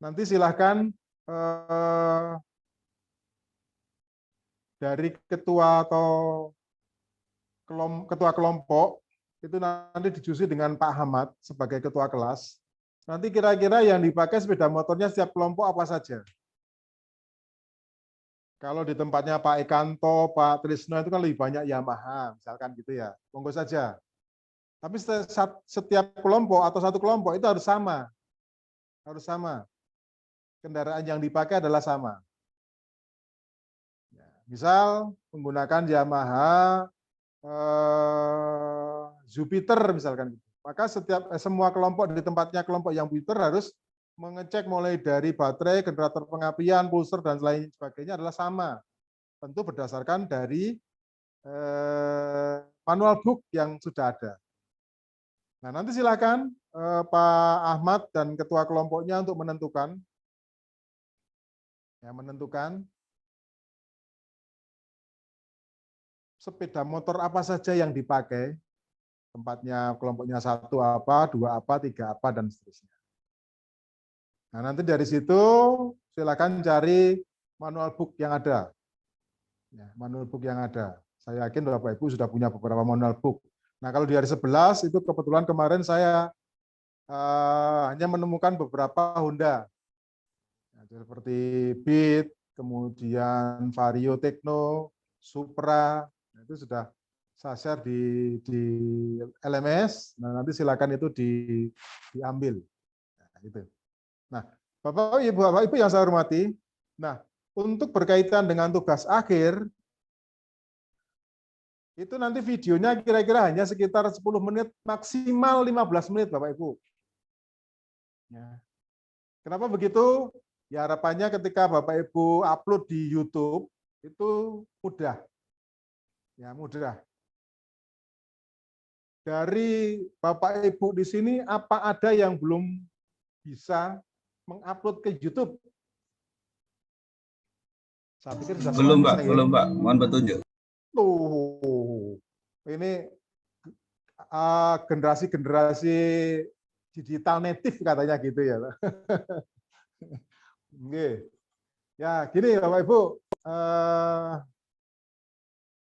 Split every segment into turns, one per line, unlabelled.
Nanti silahkan dari ketua atau ketua kelompok itu nanti diskusi dengan Pak Ahmad sebagai ketua kelas. Nanti kira-kira yang dipakai sepeda motornya setiap kelompok apa saja. Kalau di tempatnya Pak Ekanto, Pak Trisno itu kan lebih banyak Yamaha, misalkan gitu ya. Monggo saja. Tapi setiap kelompok atau satu kelompok itu harus sama. Harus sama. Kendaraan yang dipakai adalah sama. Misal menggunakan Yamaha Jupiter misalkan. Maka semua kelompok di tempatnya kelompok yang Jupiter harus mengecek mulai dari baterai, generator pengapian, pulser dan lain sebagainya adalah sama. Tentu berdasarkan dari manual book yang sudah ada. Nah, nanti silakan Pak Ahmad dan ketua kelompoknya untuk menentukan sepeda motor apa saja yang dipakai, tempatnya kelompoknya 1 apa, 2 apa, 3 apa, dan seterusnya. Nah, nanti dari situ silakan cari manual book yang ada. Ya, manual book yang ada. Saya yakin Bapak Ibu sudah punya beberapa manual book. Nah, kalau di hari 11 itu kebetulan kemarin saya hanya menemukan beberapa Honda. Ya, seperti Beat, kemudian Vario Tekno, Supra, itu sudah saya share di LMS. Nah, nanti silakan itu diambil. Nah, gitu. Nah, Bapak Ibu yang saya hormati, nah, untuk berkaitan dengan tugas akhir, itu nanti videonya kira-kira hanya sekitar 10 menit, maksimal 15 menit, Bapak Ibu. Ya. Kenapa begitu? Ya harapannya ketika Bapak Ibu upload di YouTube, itu mudah. Ya, mudah. Dari Bapak Ibu di sini, apa ada yang belum bisa mengupload ke YouTube? Saya pikir sudah
Belum,
semuanya.
Pak. Belum, Pak. Mohon petunjuk.
Tuh, ini generasi-generasi digital native katanya gitu ya. Oke. Ya, gini Bapak Ibu.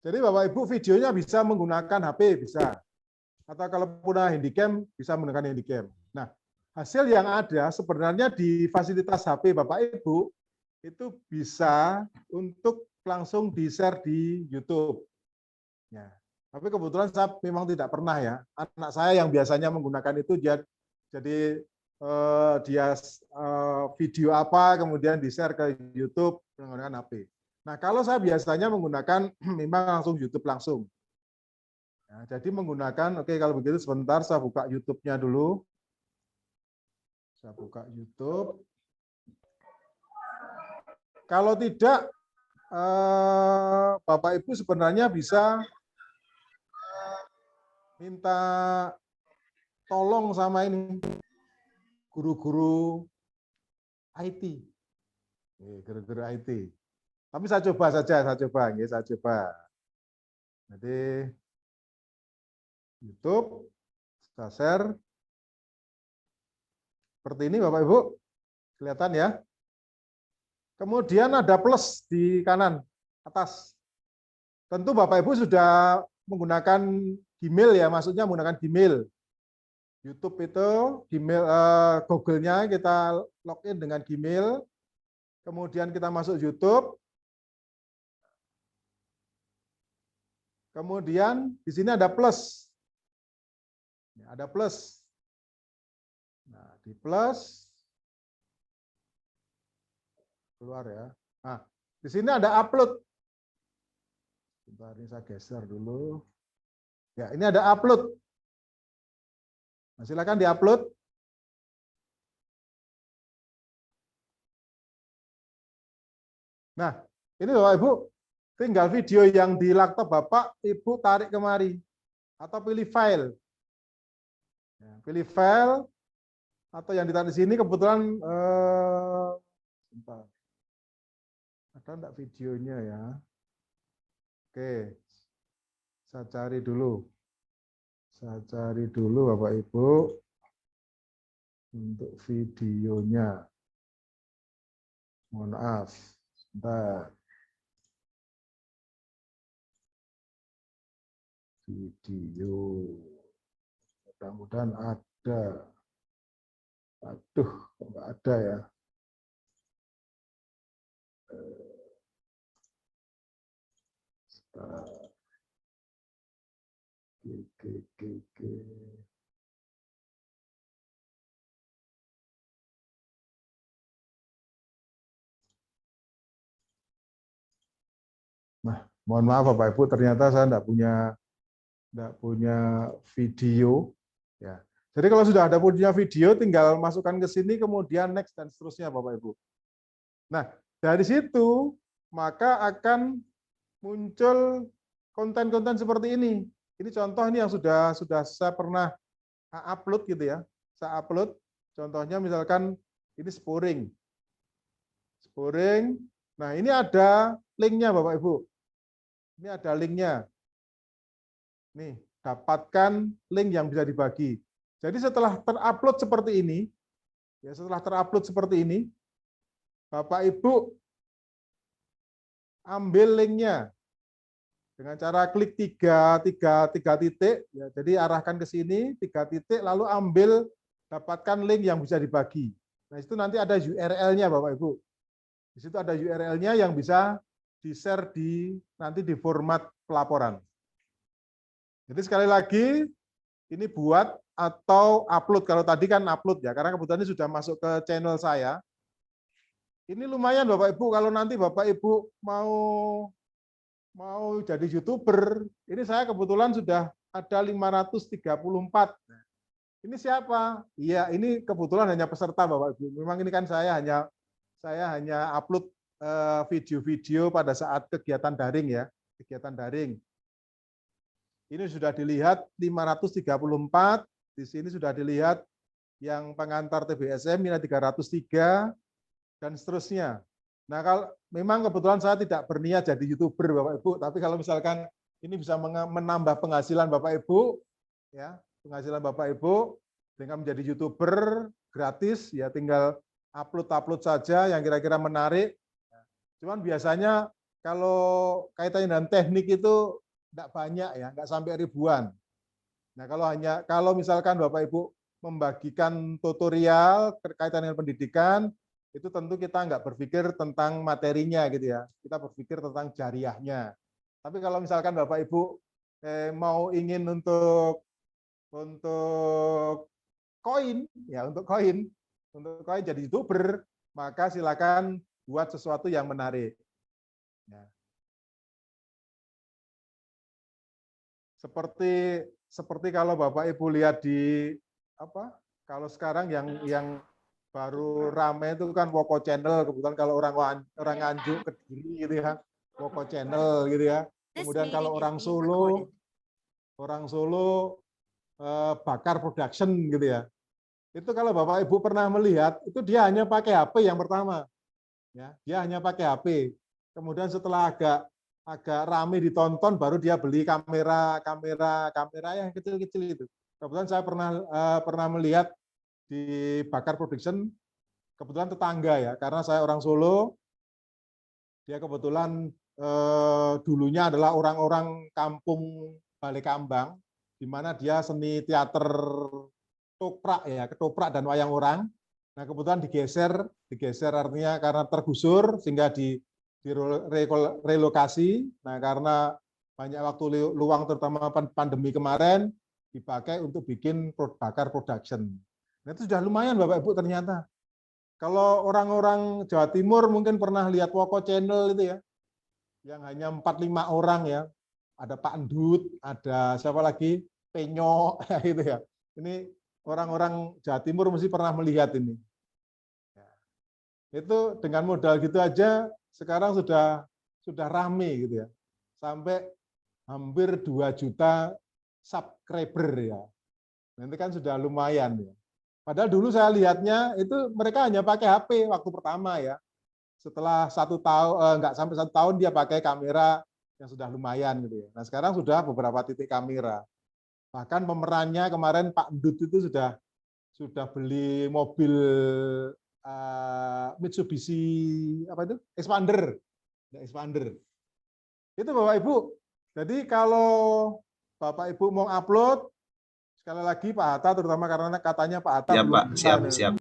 Jadi Bapak Ibu videonya bisa menggunakan HP, bisa. Atau kalau punya handycam, bisa menggunakan handycam. Nah, hasil yang ada sebenarnya di fasilitas HP Bapak Ibu, itu bisa untuk langsung di-share di YouTube. Ya. Tapi kebetulan saya memang tidak pernah ya. Anak saya yang biasanya menggunakan itu jadi dia video apa kemudian di-share ke YouTube menggunakan HP. Nah, kalau saya biasanya menggunakan memang langsung YouTube langsung. Nah, jadi menggunakan, oke kalau begitu sebentar saya buka YouTube-nya dulu. Saya buka YouTube. Kalau tidak, Bapak Ibu sebenarnya bisa minta tolong sama ini guru-guru IT, guru-guru IT. Tapi saya coba saja, saya coba. Jadi YouTube, saya share. Seperti ini Bapak Ibu, kelihatan ya. Kemudian ada plus di kanan atas. Tentu Bapak Ibu sudah menggunakan Gmail ya, maksudnya menggunakan Gmail. YouTube itu Gmail, Google-nya kita login dengan Gmail. Kemudian kita masuk YouTube. Kemudian di sini ada plus. Ada plus. Nah, di plus keluar ya. Nah, di sini ada upload. Sebentar, ini saya geser dulu. Ya, ini ada upload. Nah, silakan diupload. Nah, ini Bapak Ibu, tinggal video yang di laptop Bapak, Ibu tarik kemari. Atau pilih file. Ya, pilih file, atau yang ditarik di sini kebetulan, sebentar. Ada enggak videonya ya? Oke, saya cari dulu. Saya cari dulu Bapak Ibu untuk videonya. Mohon maaf. Sebentar. Video. Mudah-mudahan ada. Aduh, kok nggak ada ya. Oke. Nah, mohon maaf Bapak Ibu, ternyata saya enggak punya video. Ya. Jadi kalau sudah ada punya video, tinggal masukkan ke sini, kemudian next dan seterusnya Bapak Ibu. Nah, dari situ maka akan muncul konten-konten seperti ini. Ini contoh ini yang sudah saya pernah upload gitu ya. Saya upload. Contohnya misalkan ini sporing. Sporing. Nah, ini ada linknya Bapak Ibu. Ini ada linknya. Nih, dapatkan link yang bisa dibagi. Jadi setelah terupload seperti ini, ya setelah terupload seperti ini, Bapak Ibu ambil linknya dengan cara klik tiga titik, ya, jadi arahkan ke sini 3 titik, lalu ambil dapatkan link yang bisa dibagi. Nah itu nanti ada URL-nya Bapak Ibu. Di situ ada URL-nya yang bisa di-share nanti di format pelaporan. Jadi sekali lagi ini buat atau upload. Kalau tadi kan upload ya, karena kebetulan ini sudah masuk ke channel saya. Ini lumayan Bapak Ibu kalau nanti Bapak Ibu mau jadi YouTuber. Ini saya kebetulan sudah ada 534. Ini siapa? Iya, ini kebetulan hanya peserta Bapak Ibu. Memang ini kan saya hanya upload video-video pada saat kegiatan daring ya, kegiatan daring. Ini sudah dilihat 534, di sini sudah dilihat yang pengantar TBSM nilai 303 dan seterusnya. Nah, kalau memang kebetulan saya tidak berniat jadi YouTuber Bapak Ibu, tapi kalau misalkan ini bisa menambah penghasilan Bapak Ibu ya, penghasilan Bapak Ibu dengan menjadi YouTuber gratis ya, tinggal upload saja yang kira-kira menarik. Cuman biasanya kalau kaitannya dengan teknik itu tidak banyak ya, nggak sampai ribuan. Nah, kalau misalkan Bapak Ibu membagikan tutorial terkaitan dengan pendidikan, itu tentu kita nggak berpikir tentang materinya gitu ya. Kita berpikir tentang jariahnya. Tapi kalau misalkan Bapak Ibu mau ingin untuk koin ya, untuk koin jadi YouTuber, maka silakan buat sesuatu yang menarik. Ya. Seperti kalau Bapak Ibu lihat di kalau sekarang yang baru rame itu kan Woko Channel, kebetulan kalau orang Nganjuk Kediri gitu ya, Woko Channel gitu ya. Kemudian kalau orang Solo Bakar Production gitu ya. Itu kalau Bapak Ibu pernah melihat, itu dia hanya pakai HP yang pertama. Ya, dia hanya pakai HP. Kemudian setelah agak rame ditonton, baru dia beli kamera yang kecil-kecil itu. Kebetulan saya pernah melihat di Bakar Production, kebetulan tetangga ya, karena saya orang Solo, dia kebetulan dulunya adalah orang-orang kampung Balekambang, di mana dia seni teater ketoprak dan wayang orang. Nah kebetulan digeser artinya karena tergusur sehingga direlokasi. Nah karena banyak waktu luang terutama pandemi kemarin dipakai untuk bikin Bakar Production. Nah itu sudah lumayan Bapak Ibu ternyata. Kalau orang-orang Jawa Timur mungkin pernah lihat Woko Channel itu ya, yang hanya 4-5 orang ya. Ada Pak Endut, ada siapa lagi, Penyok, gitu ya. Ini orang-orang Jawa Timur mesti pernah melihat ini. Itu dengan modal gitu aja sekarang sudah rame gitu ya. Sampai hampir 2 juta subscriber ya. Nanti kan sudah lumayan ya. Padahal dulu saya lihatnya itu mereka hanya pakai HP waktu pertama ya. Setelah 1 tahun, enggak sampai 1 tahun dia pakai kamera yang sudah lumayan gitu ya. Nah sekarang sudah beberapa titik kamera. Bahkan pemerannya kemarin Pak Endut itu sudah beli mobil Mitsubishi apa itu? Expander. Expander. Itu Bapak Ibu. Jadi kalau Bapak Ibu mau upload, sekali lagi Pak Hatta, terutama karena katanya Pak Hatta
Siap,
belum
Pak.
bisa.
Siap.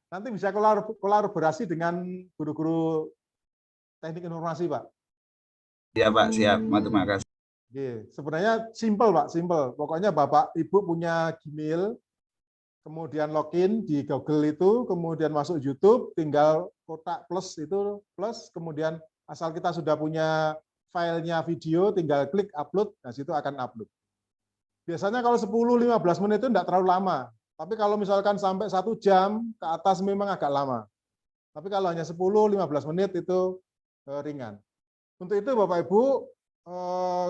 Nanti bisa kolaborasi dengan guru-guru teknik informasi, Pak.
Siap, Pak. Siap. Terima kasih.
Sebenarnya simple, Pak. Simple. Pokoknya Bapak Ibu punya Gmail, kemudian login di Google itu, kemudian masuk YouTube, tinggal kotak plus itu, plus, kemudian asal kita sudah punya filenya video, tinggal klik upload, nah situ akan upload. Biasanya kalau 10-15 menit itu tidak terlalu lama. Tapi kalau misalkan sampai 1 jam ke atas memang agak lama. Tapi kalau hanya 10-15 menit itu ringan. Untuk itu Bapak Ibu,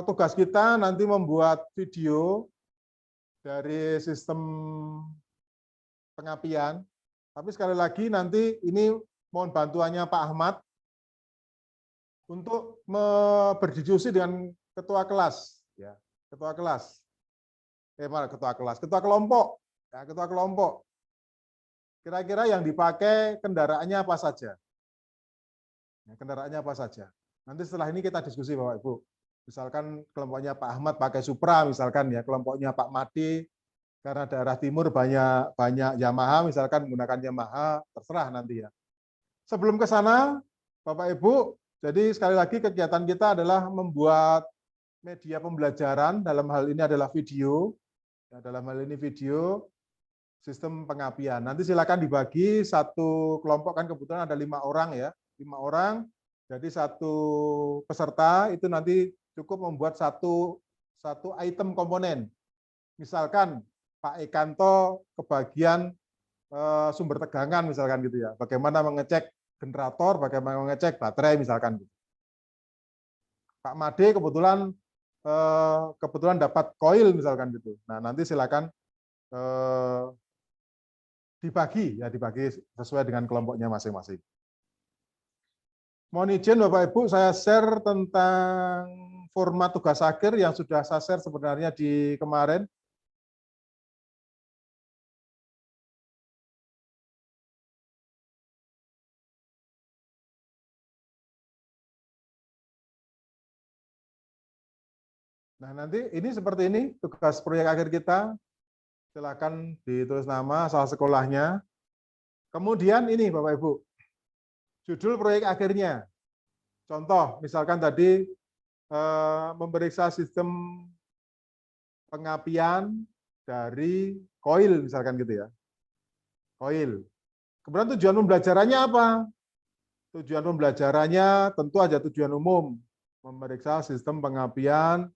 tugas kita nanti membuat video dari sistem pengapian. Tapi sekali lagi nanti ini mohon bantuannya Pak Ahmad untuk berdiskusi dengan ketua kelas. Ya, ketua kelas. Ketua kelompok. Ya, ketua kelompok. Kira-kira yang dipakai kendaraannya apa saja? Ya, kendaraannya apa saja? Nanti setelah ini kita diskusi Bapak Ibu. Misalkan kelompoknya Pak Ahmad pakai Supra, misalkan ya, kelompoknya Pak Made karena daerah timur banyak Yamaha, misalkan menggunakan Yamaha, terserah nanti ya. Sebelum ke sana, Bapak Ibu, jadi sekali lagi kegiatan kita adalah membuat media pembelajaran, dalam hal ini adalah video. Ya, dalam hal ini video sistem pengapian. Nanti silakan dibagi satu kelompok, kan kebetulan ada 5 orang ya, 5 orang. Jadi satu peserta itu nanti cukup membuat satu item komponen. Misalkan Pak Ekanto kebagian sumber tegangan misalkan gitu ya. Bagaimana mengecek generator, bagaimana mengecek baterai misalkan gitu. Pak Made kebetulan dapat koil misalkan gitu. Nah, nanti silakan dibagi sesuai dengan kelompoknya masing-masing. Mohon izin Bapak Ibu, saya share tentang format tugas akhir yang sudah saya share sebenarnya di kemarin. Nah, nanti ini seperti ini tugas proyek akhir kita. Silakan ditulis nama, asal sekolahnya. Kemudian ini Bapak Ibu, judul proyek akhirnya. Contoh, misalkan tadi memeriksa sistem pengapian dari koil, misalkan gitu ya. Koil. Kemudian tujuan pembelajarannya apa? Tujuan pembelajarannya tentu aja tujuan umum, memeriksa sistem pengapian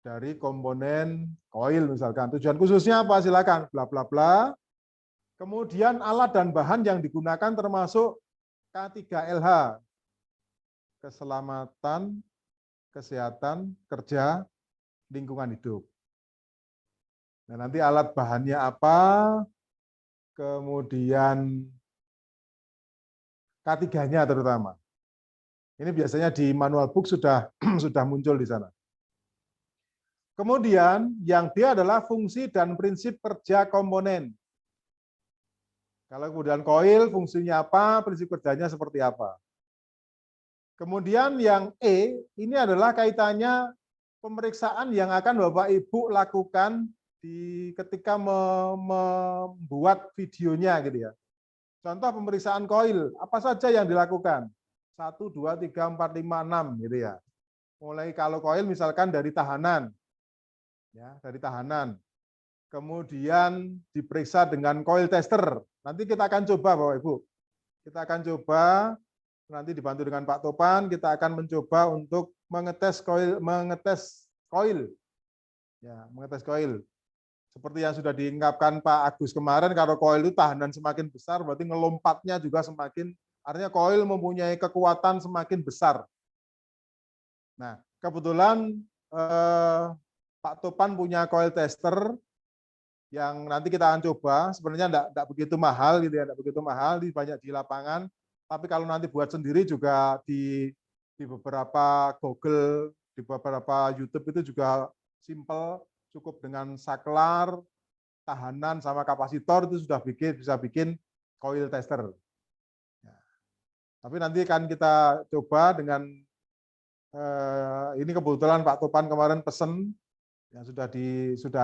dari komponen koil misalkan. Tujuan khususnya apa? Silakan, bla bla bla. Kemudian alat dan bahan yang digunakan termasuk K3LH, keselamatan, kesehatan, kerja, lingkungan hidup. Nah, nanti alat bahannya apa, kemudian K3-nya terutama. Ini biasanya di manual book sudah muncul di sana. Kemudian yang D adalah fungsi dan prinsip kerja komponen. Kalau kemudian koil fungsinya apa, prinsip kerjanya seperti apa. Kemudian yang E ini adalah kaitannya pemeriksaan yang akan Bapak Ibu lakukan ketika membuat videonya gitu ya. Contoh pemeriksaan koil, apa saja yang dilakukan? 1, 2, 3, 4, 5, 6 gitu ya. Mulai kalau koil misalkan dari tahanan. Ya, dari tahanan. Kemudian diperiksa dengan coil tester. Nanti kita akan coba Bapak Ibu. Kita akan coba nanti dibantu dengan Pak Topan, kita akan mencoba untuk mengetes koil. Ya, mengetes koil. Seperti yang sudah diungkapkan Pak Agus kemarin, kalau koil itu tahanan semakin besar, berarti ngelompatnya juga semakin, artinya koil mempunyai kekuatan semakin besar. Nah, kebetulan Pak Topan punya coil tester yang nanti kita akan coba. Sebenarnya enggak begitu mahal gitu ya, enggak begitu mahal, banyak di lapangan. Tapi kalau nanti buat sendiri juga di beberapa Google, di beberapa YouTube itu juga simple, cukup dengan saklar, tahanan sama kapasitor itu sudah bisa bikin coil tester. Ya. Tapi nanti kan kita coba dengan ini kebetulan Pak Topan kemarin pesen yang sudah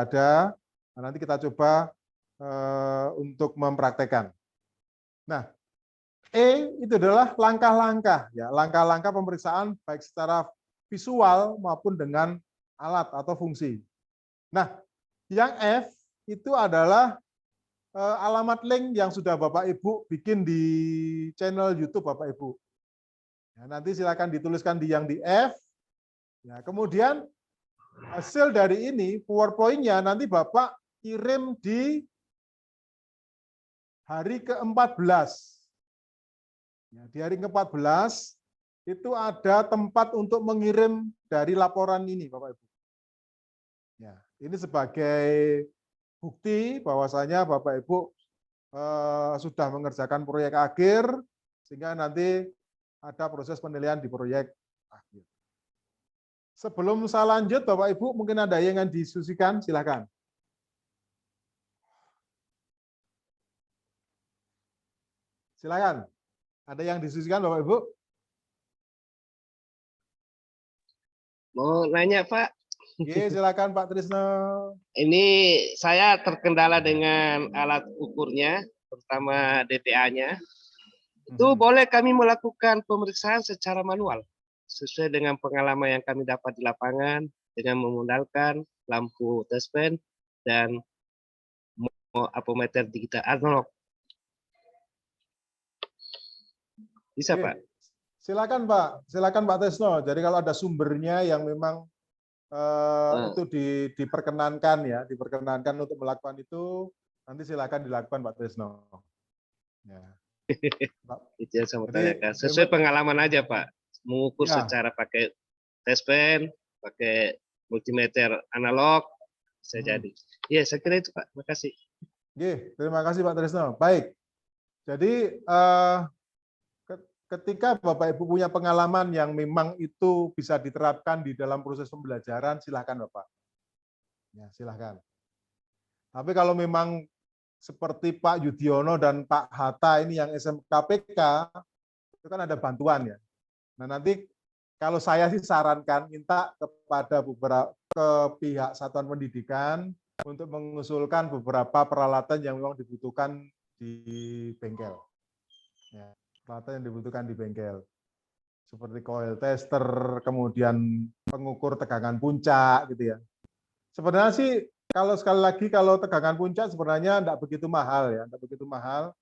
ada. Nah, nanti kita coba untuk mempraktekkan. Nah, itu adalah langkah-langkah ya, langkah-langkah pemeriksaan baik secara visual maupun dengan alat atau fungsi. Nah, yang F itu adalah alamat link yang sudah Bapak Ibu bikin di channel YouTube Bapak Ibu. Ya, nanti silakan dituliskan di yang di F. Ya, kemudian hasil dari ini PowerPoint-nya nanti Bapak kirim di hari ke-14. Ya, di hari ke-14 itu ada tempat untuk mengirim dari laporan ini, Bapak Ibu. Ya, ini sebagai bukti bahwasanya Bapak Ibu sudah mengerjakan proyek akhir, sehingga nanti ada proses penilaian di proyek akhir. Sebelum saya lanjut, Bapak Ibu, mungkin ada yang ingin didiskusikan, silakan. Silakan. Ada yang didiskusikan, Bapak Ibu?
Mau nanya, Pak.
Oke, silakan Pak Trisno.
Ini saya terkendala dengan alat ukurnya, terutama DTA-nya. Itu boleh kami melakukan pemeriksaan secara manual, sesuai dengan pengalaman yang kami dapat di lapangan, dengan memodalkan lampu touchpen dan apometer digital analog. Bisa,
Oke.
Pak?
Silakan Pak Trisno. Jadi kalau ada sumbernya yang memang itu diperkenankan ya, diperkenankan untuk melakukan itu, nanti silakan dilakukan Pak Trisno. Ya.
Itu yang saya mau tanyakan. Sesuai pengalaman aja, Pak. Mengukur
ya,
secara pakai touchpen, pakai multimeter analog, bisa jadi. Iya, saya kira itu, Pak. Terima kasih.
Oke, terima kasih Pak Trisno. Baik. Jadi ketika Bapak Ibu punya pengalaman yang memang itu bisa diterapkan di dalam proses pembelajaran, silahkan Bapak. Ya, silahkan. Tapi kalau memang seperti Pak Yudiono dan Pak Hatta ini yang SMKPK, itu kan ada bantuan ya. Nah nanti kalau saya sih sarankan minta kepada beberapa pihak satuan pendidikan untuk mengusulkan beberapa peralatan yang memang dibutuhkan di bengkel. Ya, peralatan yang dibutuhkan di bengkel. Seperti coil tester, kemudian pengukur tegangan puncak gitu ya. Sebenarnya sih kalau sekali lagi kalau tegangan puncak sebenarnya tidak begitu mahal ya, tidak begitu mahal.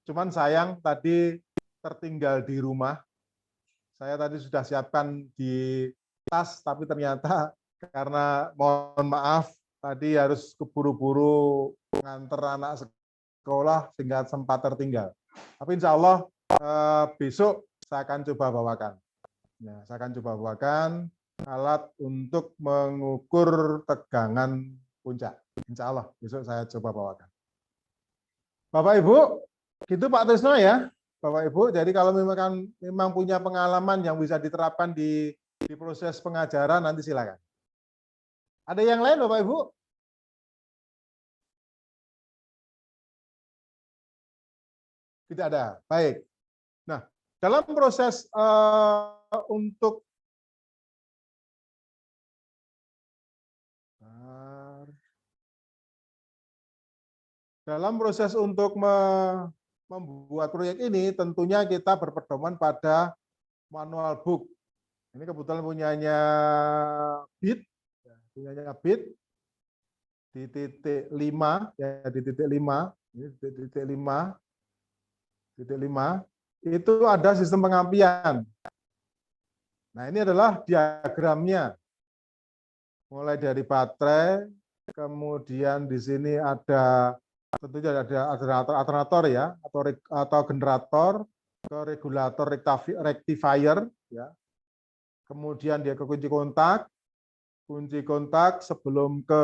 Cuman sayang tadi tertinggal di rumah. Saya tadi sudah siapkan di tas, tapi ternyata karena mohon maaf tadi harus keburu-buru nganter anak sekolah sehingga sempat tertinggal. Tapi insya Allah besok saya akan coba bawakan. Ya, saya akan coba bawakan alat untuk mengukur tegangan puncak. Insya Allah besok saya coba bawakan. Bapak Ibu, gitu Pak Trisno ya. Bapak Ibu, jadi kalau memang punya pengalaman yang bisa diterapkan di proses pengajaran, nanti silakan. Ada yang lain Bapak Ibu? Tidak ada. Baik. Nah, dalam proses untuk membuat proyek ini, tentunya kita berpedoman pada manual book. Ini kebetulan punyanya BIT, di titik 5, ya di titik 5, ini titik 5, itu ada sistem pengampian. Nah ini adalah diagramnya, mulai dari baterai, kemudian di sini ada tentunya ada alternator ya, atau generator, ke regulator rectifier ya. Kemudian dia ke kunci kontak sebelum ke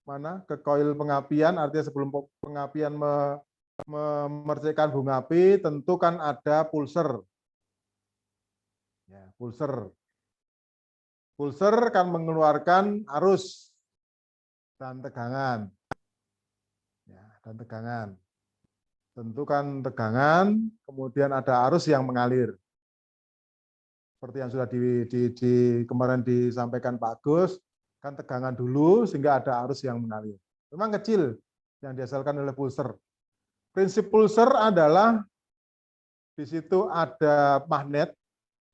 mana? Ke koil pengapian, artinya sebelum pengapian memercikkan bunga api, tentu kan ada pulser. Ya, pulser. Pulser kan mengeluarkan arus dan tegangan. Ya, dan tegangan. Tentukan tegangan, kemudian ada arus yang mengalir. Seperti yang sudah kemarin disampaikan Pak Agus, kan tegangan dulu sehingga ada arus yang mengalir. Memang kecil yang dihasilkan oleh pulser. Prinsip pulser adalah di situ ada magnet,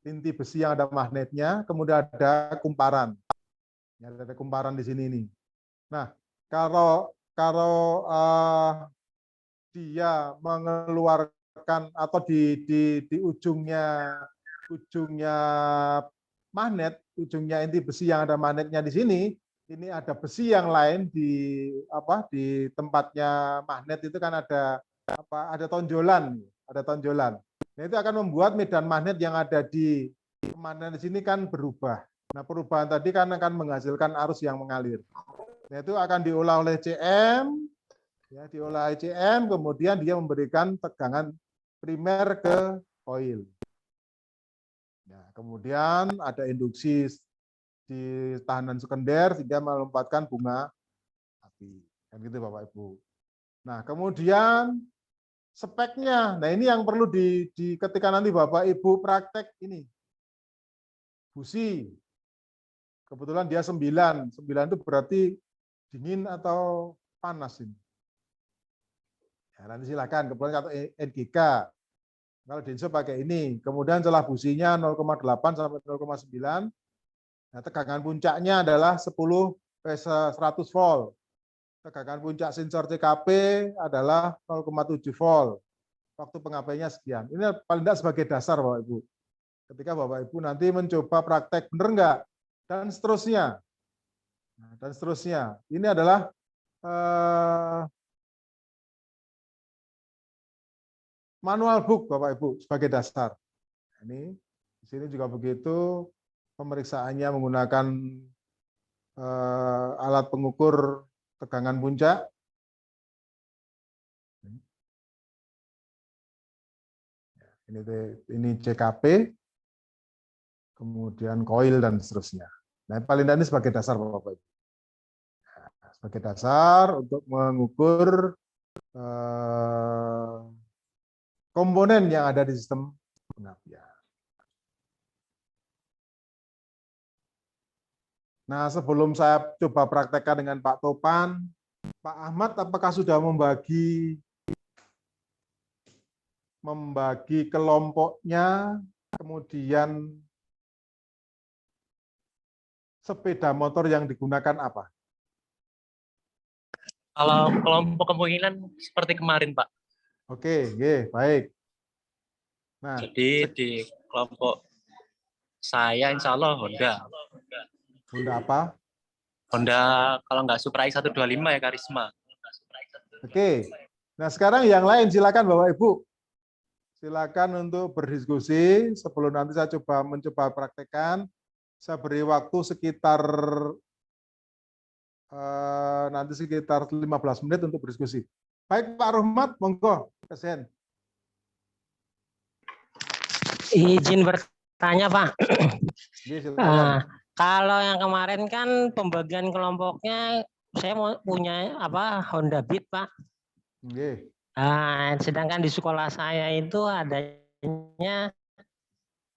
inti besi yang ada magnetnya, kemudian ada kumparan. Ada kumparan di sini nih. Nah, kalau dia mengeluarkan atau di ujungnya magnet, ujungnya inti besi yang ada magnetnya di sini, ini ada besi yang lain di tempatnya magnet itu kan ada tonjolan, Nah, itu akan membuat medan magnet yang ada di magnet di sini kan berubah. Nah, perubahan tadi kan akan menghasilkan arus yang mengalir. Nah, itu akan diolah oleh CM, ya, kemudian dia memberikan tegangan primer ke koil. Nah, kemudian ada induksi di tahanan sekunder sehingga melompatkan bunga api. Kan gitu Bapak Ibu. Nah, kemudian speknya. Nah, ini yang perlu ketika nanti Bapak Ibu praktek ini. Busi. Kebetulan dia 9. 9 itu berarti dingin atau panas ini. Ya, nanti silakan. Kemudian atau NGK. Kalau Denso pakai ini. Kemudian celah businya 0,8 sampai 0,9. Nah, tegangan puncaknya adalah 100 volt. Tegangan puncak sensor CKP adalah 0,7 volt. Waktu pengapaiannya sekian. Ini paling tidak sebagai dasar Bapak Ibu. Ketika Bapak Ibu nanti mencoba praktek, benar enggak? Dan seterusnya. Nah, dan seterusnya. Ini adalah manual book Bapak Ibu sebagai dasar. Ini di sini juga begitu, pemeriksaannya menggunakan alat pengukur tegangan puncak. Ini CKP, kemudian koil dan seterusnya. Nah, paling tidak ini sebagai dasar Bapak Ibu. Nah, sebagai dasar untuk mengukur komponen yang ada di sistem pengapian. Nah, sebelum saya coba praktekkan dengan Pak Topan, Pak Ahmad apakah sudah membagi kelompoknya, kemudian sepeda motor yang digunakan apa?
Kalau kelompok kemungkinan seperti kemarin, Pak.
Oke, baik. Nah,
jadi di kelompok saya insya Allah Honda.
Honda apa?
Honda kalau nggak Supra i125 ya Karisma.
Oke. Nah, sekarang yang lain silakan Bapak Ibu. Silakan untuk berdiskusi sebelum nanti saya mencoba praktekkan. Saya beri waktu sekitar 15 menit untuk berdiskusi. Baik Pak Rahmat, monggo, kasihan.
Izin bertanya Pak.
Silakan.
Kalau yang kemarin kan pembagian kelompoknya saya mau punya Honda Beat Pak. Sedangkan di sekolah saya itu adanya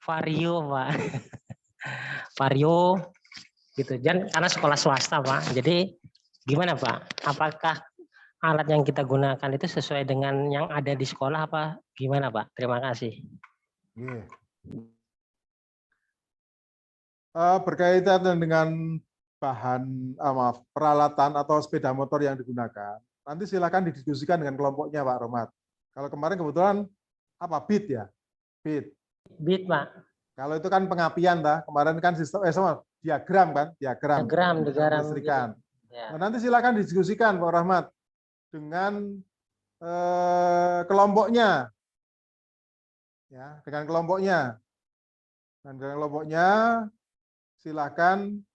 Vario Pak. Vario gitu. Dan karena sekolah swasta Pak. Jadi gimana Pak? Apakah alat yang kita gunakan itu sesuai dengan yang ada di sekolah apa gimana Pak? Terima kasih.
Berkaitan dengan peralatan atau sepeda motor yang digunakan, nanti silakan didiskusikan dengan kelompoknya Pak Romat. Kalau kemarin kebetulan Beat ya?
Beat Pak.
Kalau itu kan pengapian kemarin kan sistem diagram kan? Diagram listrikan. Ya. Nah, nanti silakan didiskusikan Pak Rahmat dengan kelompoknya. Ya, dengan kelompoknya. Dan dengan kelompoknya silakan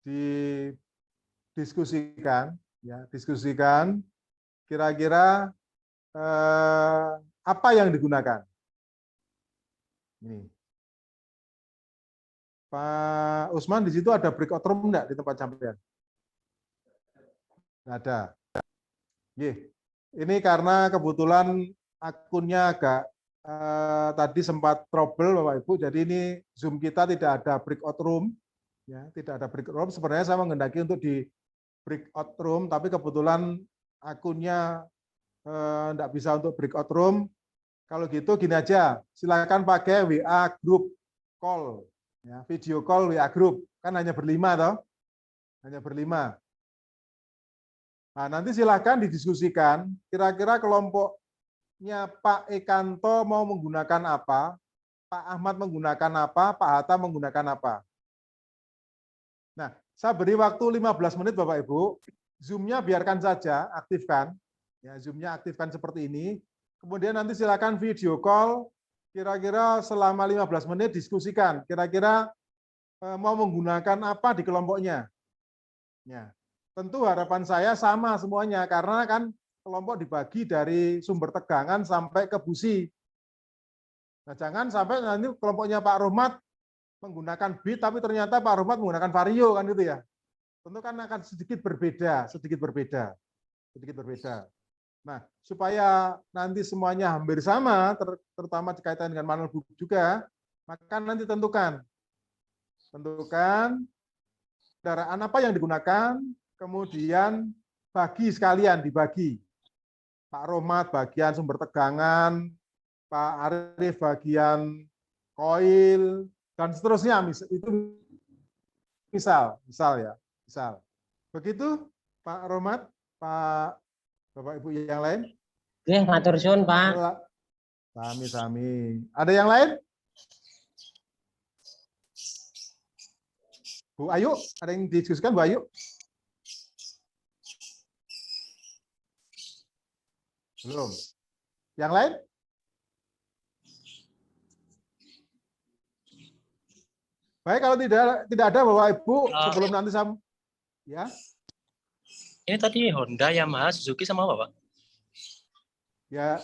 didiskusikan, ya, diskusikan kira-kira apa yang digunakan. Ini. Pak Usman di situ ada breakout room enggak di tempat sampean? Enggak ada. Ini karena kebetulan akunnya agak tadi sempat trouble Bapak Ibu, jadi ini Zoom kita tidak ada breakout room, ya, tidak ada breakout room. Sebenarnya saya menghendaki untuk di breakout room, tapi kebetulan akunnya tidak bisa untuk breakout room. Kalau gitu gini aja, silakan pakai WA group call, ya, video call WA group, kan hanya berlima toh, hanya berlima. Nah, nanti silakan didiskusikan, kira-kira kelompoknya Pak Ekanto mau menggunakan apa, Pak Ahmad menggunakan apa, Pak Hatta menggunakan apa. Nah, saya beri waktu 15 menit Bapak Ibu, Zoom-nya biarkan saja, aktifkan. Ya, Zoom-nya aktifkan seperti ini. Kemudian nanti silakan video call, kira-kira selama 15 menit diskusikan, kira-kira mau menggunakan apa di kelompoknya. Ya. Tentu harapan saya sama semuanya, karena kan kelompok dibagi dari sumber tegangan sampai ke busi. Nah, jangan sampai nanti kelompoknya Pak Rohmat menggunakan bit, tapi ternyata Pak Rohmat menggunakan vario, kan gitu ya. Tentu kan akan sedikit berbeda, sedikit berbeda, sedikit berbeda. Nah, supaya nanti semuanya hampir sama, terutama berkaitan dengan manual book juga, maka nanti tentukan kendaraan apa yang digunakan, kemudian bagi sekalian, dibagi. Pak Rohmat bagian sumber tegangan, Pak Arif bagian koil, dan seterusnya. Itu misal ya, misal. Begitu Pak Rohmat, Pak Bapak Ibu yang lain?
Oke, matur suwun, Pak.
Sami-sami. Ada yang lain? Bu Ayu, ada yang didiskusikan Bu Ayu? Belum. Yang lain? Baik, kalau tidak ada Bapak Ibu, sebelum nanti saya ya.
Ini tadi Honda, Yamaha, Suzuki sama apa, Pak?
Ya,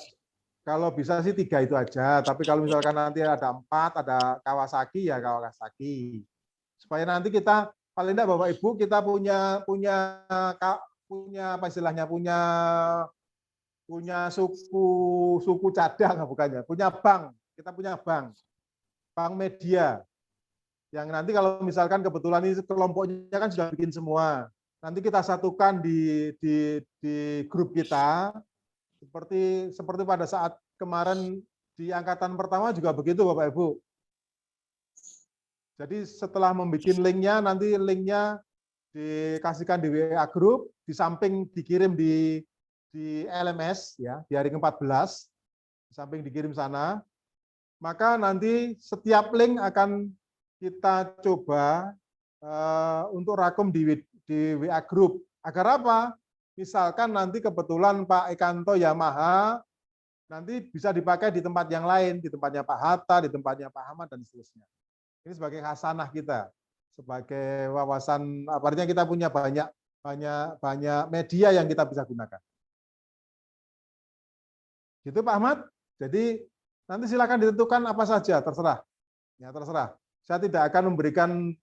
kalau bisa sih 3 itu aja. Tapi kalau misalkan nanti ada 4, ada Kawasaki, ya Kawasaki. Supaya nanti kita paling tidak Bapak Ibu kita punya apa istilahnya, punya suku cadang, bukannya, punya bank. Kita punya bank media. Yang nanti kalau misalkan kebetulan ini kelompoknya kan sudah bikin semua. Nanti kita satukan di grup kita, seperti pada saat kemarin di angkatan pertama juga begitu Bapak Ibu. Jadi setelah membuat linknya, nanti linknya dikasihkan di WA group, di samping dikirim di LMS ya, di hari ke-14, di samping dikirim sana, maka nanti setiap link akan kita coba untuk rakum di WA group. Agar apa? Misalkan nanti kebetulan Pak Ekanto Yamaha nanti bisa dipakai di tempat yang lain, di tempatnya Pak Hatta, di tempatnya Pak Ahmad, dan seterusnya. Ini sebagai khasanah kita, sebagai wawasan, artinya kita punya banyak media yang kita bisa gunakan. Gitu Pak Ahmad. Jadi nanti silakan ditentukan apa saja, terserah. Ya, terserah. Saya tidak akan memberikan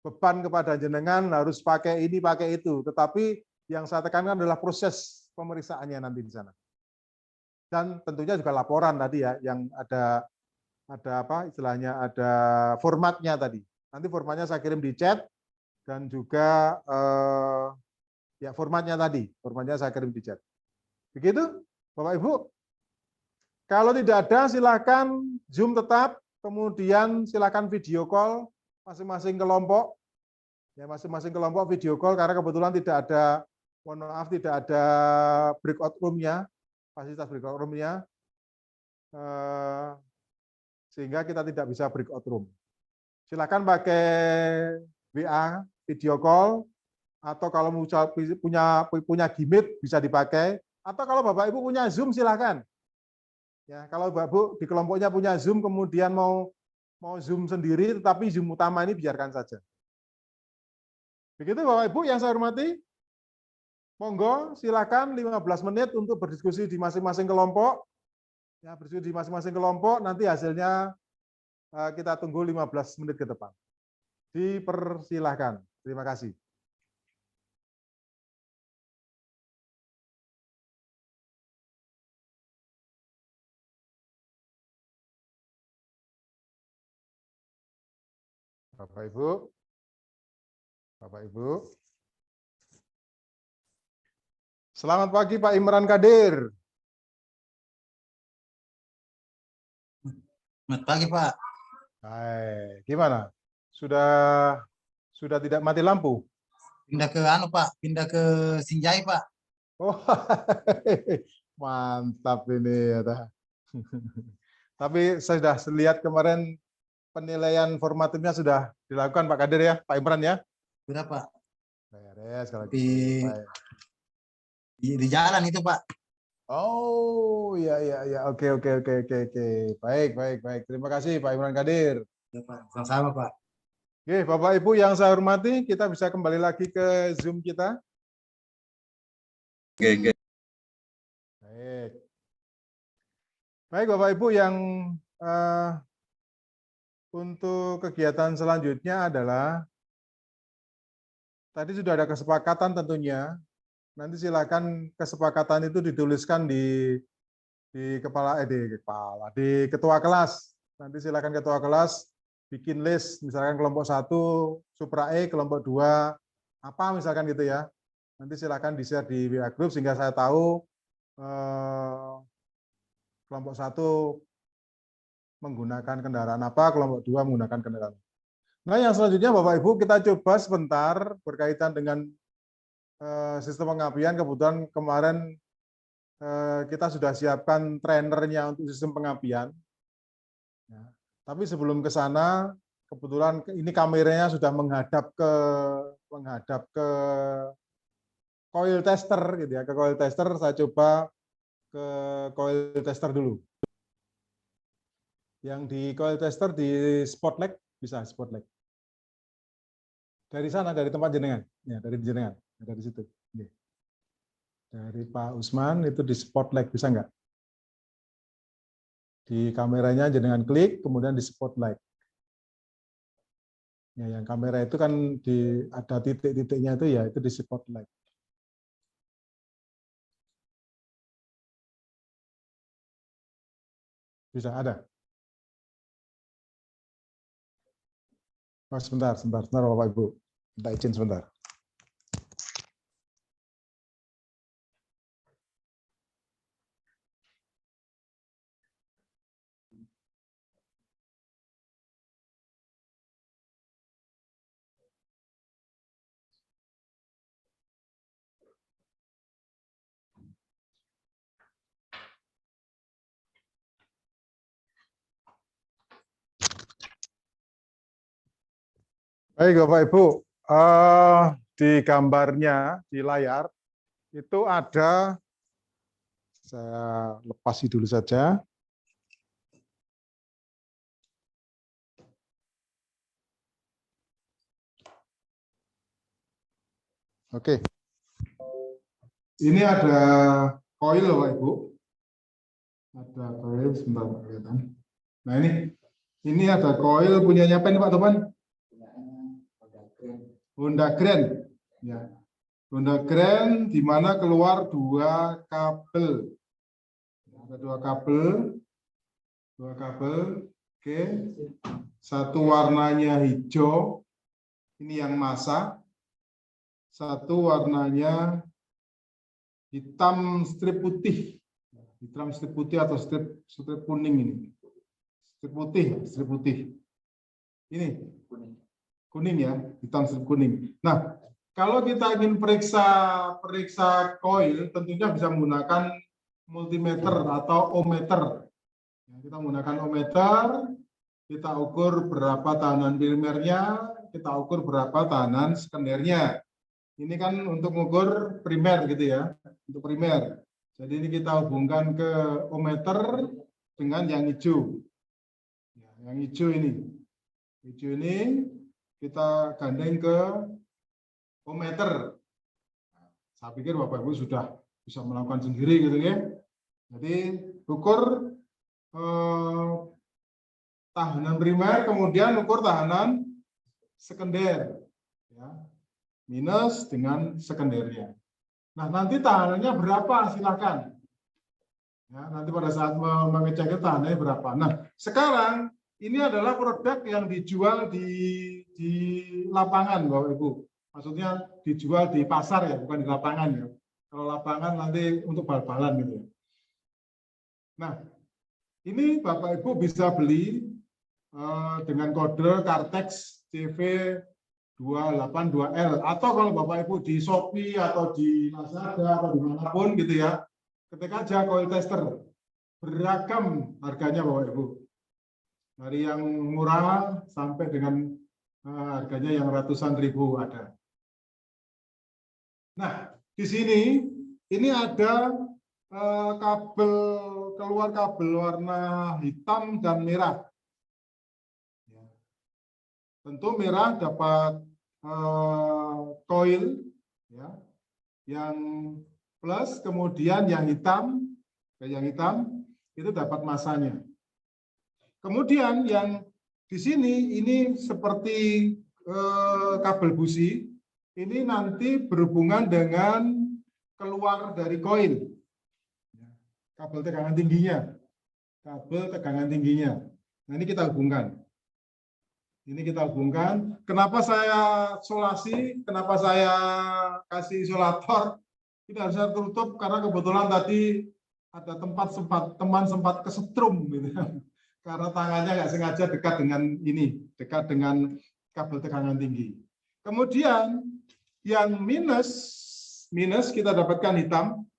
beban kepada jenengan harus pakai ini, pakai itu. Tetapi yang saya tekankan adalah proses pemeriksaannya nanti di sana. Dan tentunya juga laporan tadi ya, yang ada apa istilahnya, ada formatnya tadi. Nanti formatnya saya kirim di chat, dan juga ya formatnya saya kirim di chat. Begitu Bapak Ibu. Kalau tidak ada silakan Zoom tetap, kemudian silakan video call masing-masing kelompok. Ya, masing-masing kelompok video call, karena kebetulan tidak ada, mohon maaf, tidak ada breakout room-nya, fasilitas breakout room-nya, sehingga kita tidak bisa breakout room. Silakan pakai WA video call, atau kalau punya Gmeet bisa dipakai, atau kalau Bapak Ibu punya Zoom silakan. Ya, kalau Bapak Ibu di kelompoknya punya Zoom, kemudian mau Zoom sendiri, tetapi Zoom utama ini biarkan saja. Begitu Bapak Ibu yang saya hormati. Monggo silakan 15 menit untuk berdiskusi di masing-masing kelompok. Ya, berdiskusi di masing-masing kelompok, nanti hasilnya kita tunggu 15 menit ke depan. Dipersilahkan. Terima kasih. Bapak Ibu. Bapak Ibu. Selamat pagi Pak Imran Kadir.
Selamat pagi, Pak.
Hai, gimana? Sudah tidak mati lampu?
Pindah ke Pak, pindah ke Sinjai, Pak.
Oh, mantap ini ya. Tapi saya sudah lihat kemarin penilaian formatifnya sudah dilakukan Pak Kadir ya, Pak Imran ya.
Sudah, Pak.
Beres kalau
Di,
gitu. Baik.
di jalan itu, Pak.
Oh, ya. Oke. Baik. Terima kasih Pak Imran Kadir.
Ya, Pak. Sama-sama, Pak.
Oke, Bapak Ibu yang saya hormati, kita bisa kembali lagi ke Zoom kita.
Oke.
Baik Bapak Ibu yang untuk kegiatan selanjutnya adalah tadi sudah ada kesepakatan tentunya. Nanti silakan kesepakatan itu dituliskan di ketua kelas. Nanti silakan ketua kelas bikin list, misalkan kelompok 1 Supra E, kelompok 2 apa misalkan gitu ya. Nanti silakan di-share di WA Group sehingga saya tahu kelompok 1 menggunakan kendaraan apa, kelompok 2 menggunakan kendaraan. Nah, yang selanjutnya Bapak Ibu kita coba sebentar berkaitan dengan sistem pengapian. Kebetulan kemarin kita sudah siapkan trainernya untuk sistem pengapian. Ya. Tapi sebelum ke sana, kebetulan ini kameranya sudah menghadap ke coil tester gitu ya, ke coil tester. Saya coba ke coil tester dulu. Yang di coil tester di spotlight bisa spotlight. Dari sana, dari tempat jenengan, ya dari jenengan, dari situ. Dari Pak Usman itu di spotlight bisa nggak? Di kameranya jenengan klik, kemudian di spotlight. Ya, yang kamera itu kan ada titik-titiknya itu ya, itu di spotlight. Bisa ada? Oh, sebentar Bapak Ibu. Minta izin sebentar. Baik Bapak Ibu, di gambarnya di layar itu ada, saya lepas dulu saja. Oke, ini ada koil Bapak Ibu, ada koil sebentar kelihatan. Nah ini ada koil punyanya apa ini Pak Topan? Honda Grand, ya. Honda Grand di mana keluar 2 kabel. Ada 2 kabel. Oke. Satu warnanya hijau. Ini yang massa. Satu warnanya hitam strip putih. Hitam strip putih atau strip kuning ini. Strip putih. Ini kuning ya, hitam strip kuning. Nah, kalau kita ingin periksa koil, tentunya bisa menggunakan multimeter atau ohmmeter. Kita menggunakan ohmmeter, kita ukur berapa tahanan primernya, kita ukur berapa tahanan sekundernya. Ini kan untuk mengukur primer gitu ya, untuk primer. Jadi ini kita hubungkan ke ohmmeter dengan yang hijau. Yang hijau ini. Hijau ini kita gandeng ke ohmmeter. Saya pikir Bapak Ibu sudah bisa melakukan sendiri gitu ya. Jadi ukur tahanan primer, kemudian ukur tahanan sekunder, ya. Minus dengan sekundernya. Nah nanti tahanannya berapa? Silakan. Ya, nanti pada saat mengecek tahanannya berapa. Nah sekarang ini adalah produk yang dijual di di lapangan, Bapak Ibu. Maksudnya dijual di pasar ya, bukan di lapangan ya. Kalau lapangan nanti untuk bal-balan gitu ya. Nah, ini Bapak Ibu bisa beli dengan kode Kartex CV282L, atau kalau Bapak Ibu di Shopee atau di Lazada atau dimanapun gitu ya, ketik aja coil tester, beragam harganya Bapak Ibu, dari yang murah sampai dengan harganya yang ratusan ribu ada. Nah, di sini ini ada kabel, keluar kabel warna hitam dan merah. Tentu merah dapat koil ya, yang plus, kemudian yang hitam itu dapat masanya. Kemudian yang di sini ini seperti kabel busi, ini nanti berhubungan dengan keluar dari koil, kabel tegangan tingginya, Nah, ini kita hubungkan. Kenapa saya solasi? Kenapa saya kasih isolator? Ini harus saya tutup karena kebetulan tadi ada teman sempat kesetrum gitu. Karena tangannya nggak sengaja dekat dengan kabel tegangan tinggi. Kemudian yang minus kita dapatkan hitam.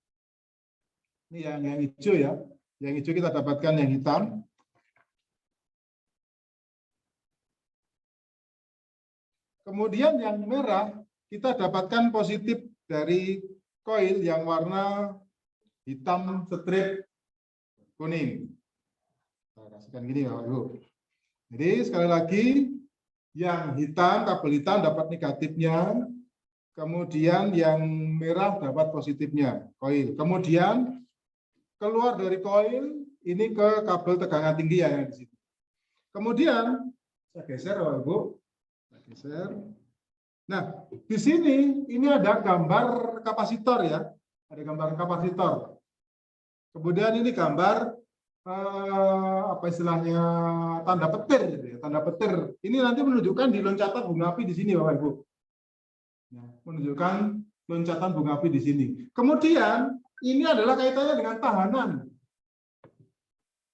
Ini yang hijau ya. Yang hijau kita dapatkan yang hitam. Kemudian yang merah kita dapatkan positif dari koil yang warna hitam strip kuning. Saya kasihkan gini Bapak Ibu. Jadi sekali lagi yang hitam, kabel hitam dapat negatifnya, kemudian yang merah dapat positifnya, koil. Kemudian keluar dari koil ini ke kabel tegangan tinggi yang di sini. Kemudian saya geser Bapak Ibu. Nah, di sini ini ada gambar kapasitor ya, ada gambar kapasitor. Kemudian ini gambar apa istilahnya tanda petir, ya, tanda petir. Ini nanti menunjukkan di loncatan bunga api di sini, Bapak Ibu. Ya, menunjukkan loncatan bunga api di sini. Kemudian ini adalah kaitannya dengan tahanan,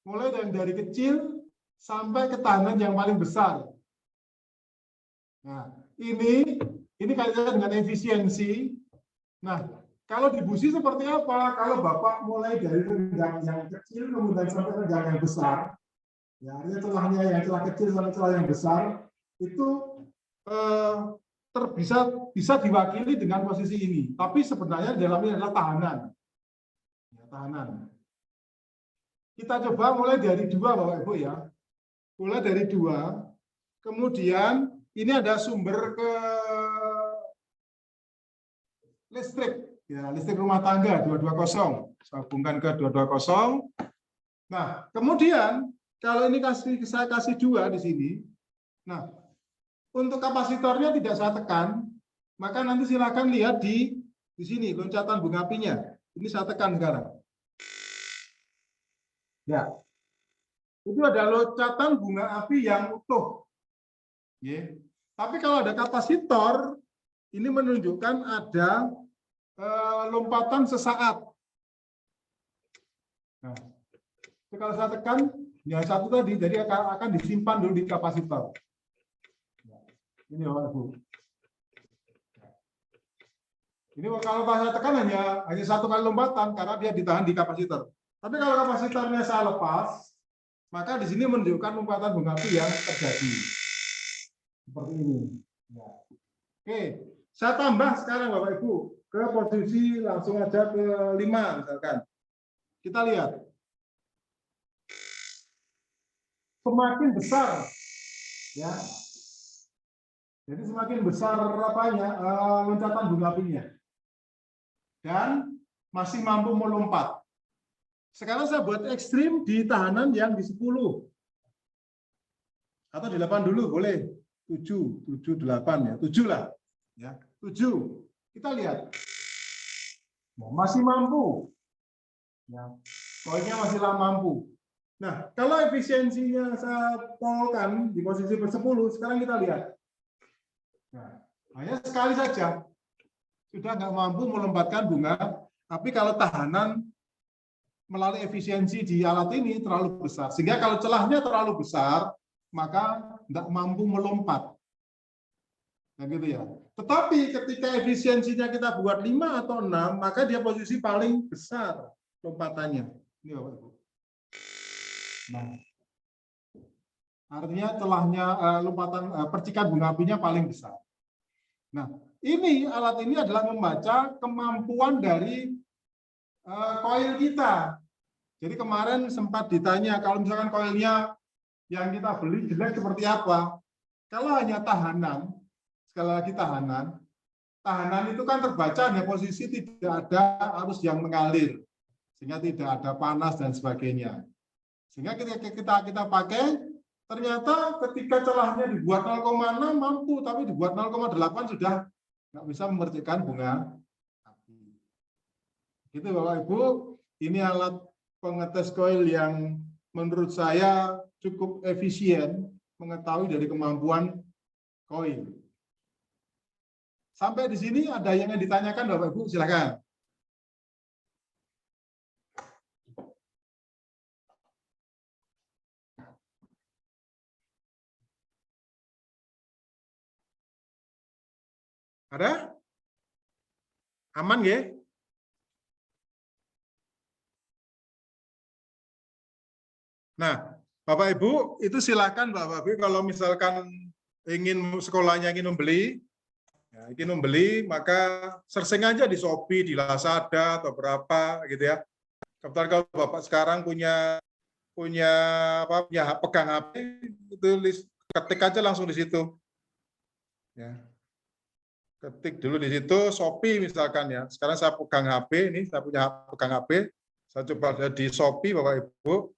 mulai dari kecil sampai ke tahanan yang paling besar. Nah, ini kaitannya dengan efisiensi. Nah, kalau di busi seperti apa? Kalau Bapak mulai dari renjang yang kecil kemudian sampai renjang yang besar, ya artinya celahnya yang celah kecil sampai celah yang besar itu bisa diwakili dengan posisi ini. Tapi sebenarnya dalamnya adalah tahanan. Ya, tahanan. Kita coba mulai dari 2 Bapak Ibu ya. Mulai dari 2. Kemudian ini ada sumber ke listrik, ya listrik rumah tangga 220, saya hubungkan ke 220. Nah, kemudian kalau ini saya kasih 2 di sini. Nah, untuk kapasitornya tidak saya tekan, maka nanti silakan lihat di sini loncatan bunga apinya. Ini saya tekan sekarang. Ya, itu ada loncatan bunga api yang utuh. Ya. Tapi kalau ada kapasitor, ini menunjukkan ada lompatan sesaat. Nah, kalau saya tekan, yang satu tadi, jadi akan disimpan dulu di kapasitor. Ini Bapak Ibu. Ini kalau saya tekan hanya 1 kali lompatan karena dia ditahan di kapasitor. Tapi kalau kapasitornya saya lepas, maka di sini menunjukkan lompatan bunga api yang terjadi. Seperti ini. Ya. Oke, saya tambah sekarang Bapak Ibu ke posisi langsung aja ke 5 misalkan. Kita lihat. Semakin besar ya. Jadi semakin besar apanya loncatan bunga apinya. Dan masih mampu melompat. Sekarang saya buat ekstrim di tahanan yang di 10. Atau di 8 dulu boleh. 7, 8 ya, 7 lah. Ya, 7. Kita lihat. Nah, masih mampu. Ya, koilnya masih mampu. Nah, kalau efisiensinya saya polkan di posisi 10, sekarang kita lihat. Nah, hanya sekali saja sudah nggak mampu melompat bunga, tapi kalau tahanan melalui efisiensi di alat ini terlalu besar, sehingga kalau celahnya terlalu besar, maka nggak mampu melompat. Nah, gitu ya. Tetapi ketika efisiensinya kita buat 5 atau 6, maka dia posisi paling besar lompatannya. Ini Bapak Ibu. Nah, artinya celahnya lompatan percikan bunga apinya paling besar. Nah, ini alat ini adalah membaca kemampuan dari koil kita. Jadi kemarin sempat ditanya kalau misalkan koilnya yang kita beli jelek seperti apa? Kalau hanya tahanan, sekali lagi tahanan itu kan terbaca hanya posisi tidak ada arus yang mengalir, sehingga tidak ada panas dan sebagainya. Sehingga ketika kita pakai, ternyata ketika celahnya dibuat 0,6 mampu, tapi dibuat 0,8 sudah nggak bisa memercikkan bunga api. Gitu Bapak Ibu, ini alat pengetes koil yang menurut saya cukup efisien mengetahui dari kemampuan koil. Sampai di sini ada yang ditanyakan Bapak Ibu, silakan. Ada? Aman ya? Nah, Bapak Ibu, itu silakan Bapak Ibu kalau misalkan ingin sekolahnya ingin membeli, maka searching aja di Shopee, di Lazada atau berapa gitu ya. Kebetulan kalau Bapak sekarang punya pegang HP, itu ketik aja langsung di situ. Ya. Ketik dulu di situ Shopee misalkan ya. Sekarang saya pegang HP, ini saya punya pegang HP, saya coba di Shopee Bapak Ibu.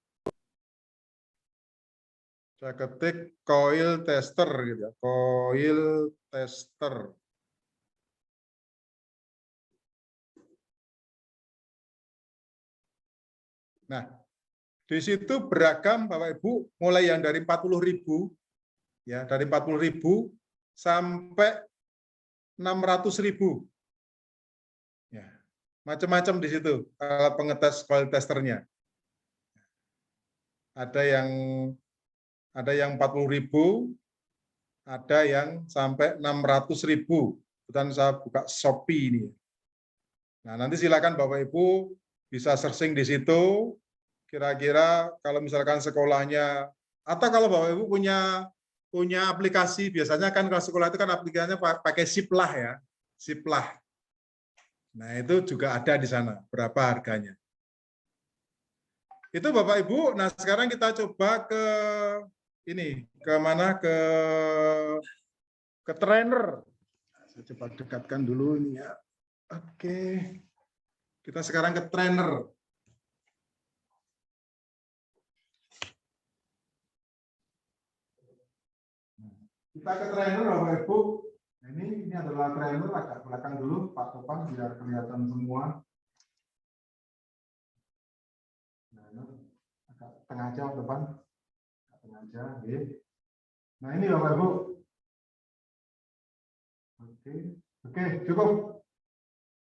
Saya ketik coil tester gitu ya. Coil tester. Nah, di situ beragam Bapak Ibu, mulai yang dari 40.000 ya, dari 40.000 sampai 600.000. Ya, macam-macam di situ alat pengetes coil testernya. Ada yang 40.000, ada yang sampai 600.000. Dan saya buka Shopee ini. Nah, nanti silakan Bapak Ibu bisa searching di situ. Kira-kira kalau misalkan sekolahnya, atau kalau Bapak Ibu punya aplikasi, biasanya kan kalau sekolah itu kan aplikasinya pakai Siplah ya, Siplah. Nah, itu juga ada di sana, berapa harganya. Itu Bapak Ibu. Nah, sekarang kita coba ke ini, ke mana? Ke trainer. Saya coba dekatkan dulu ini ya. Oke. Kita sekarang ke trainer. Kita ke trainer Bapak Ibu. Ini adalah trainer, agak belakang dulu Pak Topan biar kelihatan semua. Nah, agak tengah aja Pak Topan. Tengah aja, oke. Nah, ini Bapak Ibu. Oke, cukup.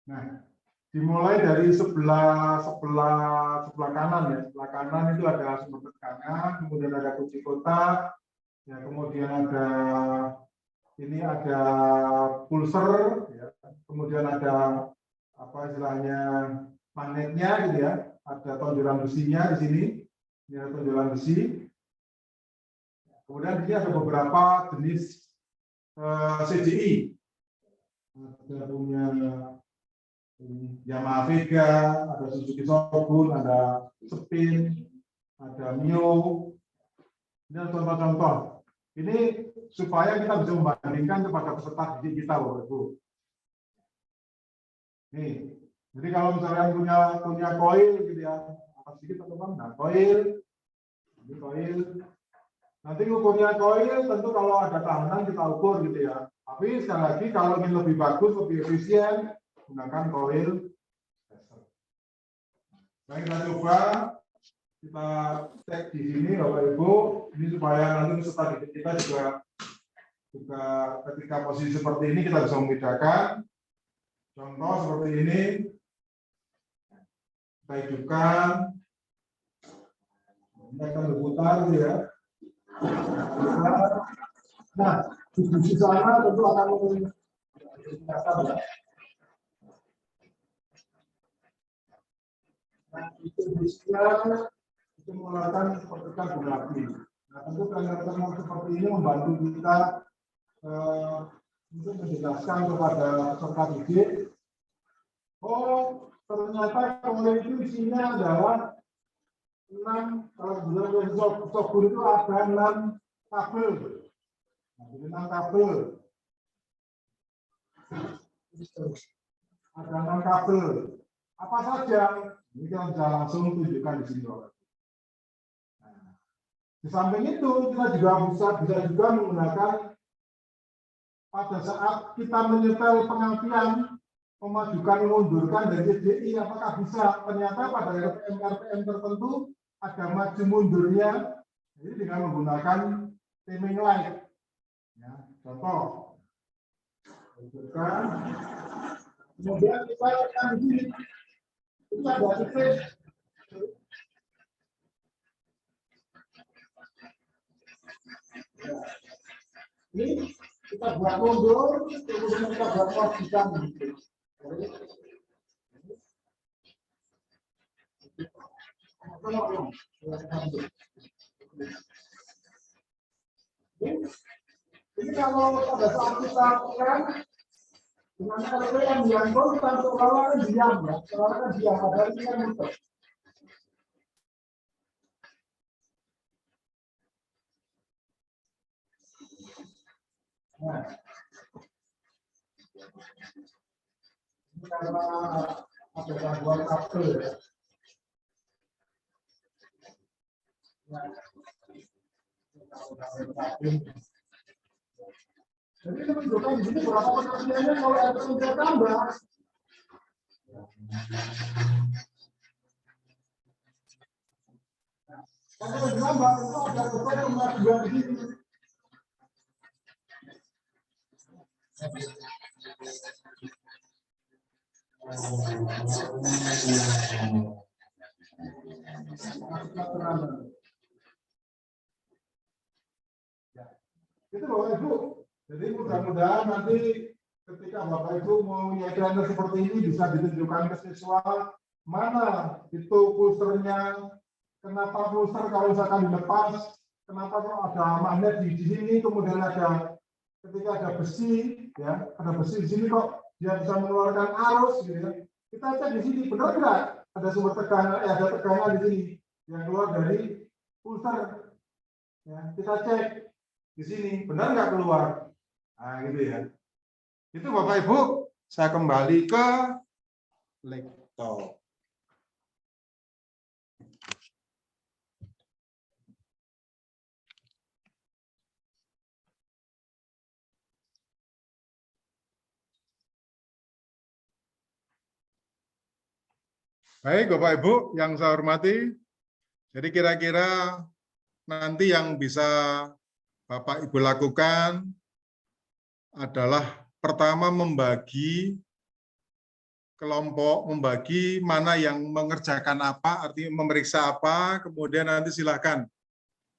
Nah, dimulai dari sebelah kanan ya. Sebelah kanan itu ada sumber tekanan, kemudian ada kunci kotak, ya, kemudian ada pulser, ya, kemudian ada apa istilahnya magnetnya gitu ya, ada tonjolan besinya di sini, ini ada tonjolan besi. Kemudian di sini ada beberapa jenis CDI, ada punya Yamaha Vega, ada Suzuki Shogun, ada Spin, ada Mio. Ini contoh-contoh. Ini supaya kita bisa membandingkan kepada peserta didik kita, Bapak Ibu. Nih, jadi kalau misalnya punya koil gitu ya, apa sedikit teman-teman, nah koil, ini koil. Nanti ukurnya koil tentu kalau ada tahanan kita ukur gitu ya. Tapi sekali lagi kalau ingin lebih bagus, lebih efisien, gunakan koil tester. Baik, kita coba kita cek di sini Bapak Ibu, ini supaya nanti peserta didik kita juga juga ketika posisi seperti ini kita bisa membedakan. Contoh seperti ini, kita hidupkan, ini akan berputar ya. Nah, di sisi sana tentu akan menggunakan. Nah, itu bisa itu mengeluarkan partikel bunga api. Nah, tentu kanal-kanal seperti ini membantu kita untuk menjelaskan kepada peserta didik, oh ternyata koin itu isinya adalah 6, kalau di software itu ada 6 kabel. Nah, jadi 6 kabel. Ada 6 kabel. Apa saja? Ini kita bisa langsung tunjukkan di sini. Nah, di samping itu kita juga bisa juga menggunakan pada saat kita menyetel pengertian memajukan memundurkan dari SDI, apakah bisa? Ternyata pada RPM tertentu ada maju mundurnya, jadi dengan menggunakan timing light. Ya, contoh, mundurkan. Kemudian kita tekan di sini, kita ada titik. Ini kita buat mundur, kemudian kita buat majukan. Ini kalau pada saat kita tekan dengan RPM yang konstan, seolah-olah kan diam ya, seolah-olah kan diam, padahal ini kan muter. Nah, ini karena ada gangguan kabel ya. Jadi menunjukkan di sini berapa potensialnya kalau RPM kita tambah. Kalau ditambah itu ada beberapa kemajuan di sini. Itu Bapak Ibu. Jadi mudah-mudahan nanti ketika Bapak Ibu mau menyetelnya seperti ini bisa ditunjukkan ke siswa mana itu pulsernya, kenapa pulser kalau misalkan dilepas, kenapa kalau ada magnet di sini, kemudian ada ketika ada besi, ya ada besi di sini kok dia bisa mengeluarkan arus, gitu ya. Kita cek di sini benar nggak ada sumber tegangan, ada tegangan di sini yang keluar dari pulser. Ya, kita cek di sini benar nggak keluar. Nah, gitu ya. Itu Bapak Ibu, saya kembali ke laptop. Baik, Bapak Ibu yang saya hormati. Jadi kira-kira nanti yang bisa Bapak Ibu lakukan adalah pertama membagi kelompok, membagi mana yang mengerjakan apa, artinya memeriksa apa, kemudian nanti silakan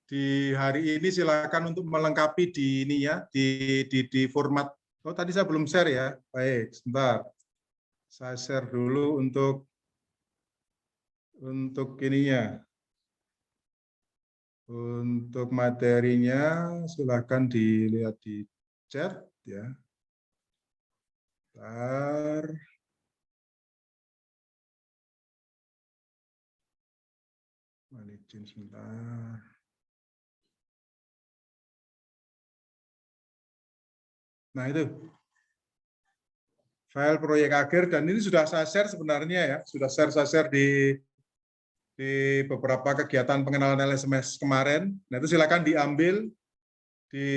di hari ini silakan untuk melengkapi di ini ya, di format. Oh tadi saya belum share ya, baik, sebentar. Saya share dulu untuk ininya. Untuk materinya silakan dilihat di chat ya. Bentar. Izin sebentar. Nah itu file proyek akhir dan ini sudah saya share sebenarnya ya, sudah saya share di beberapa kegiatan pengenalan LSMS kemarin. Nah itu silakan diambil di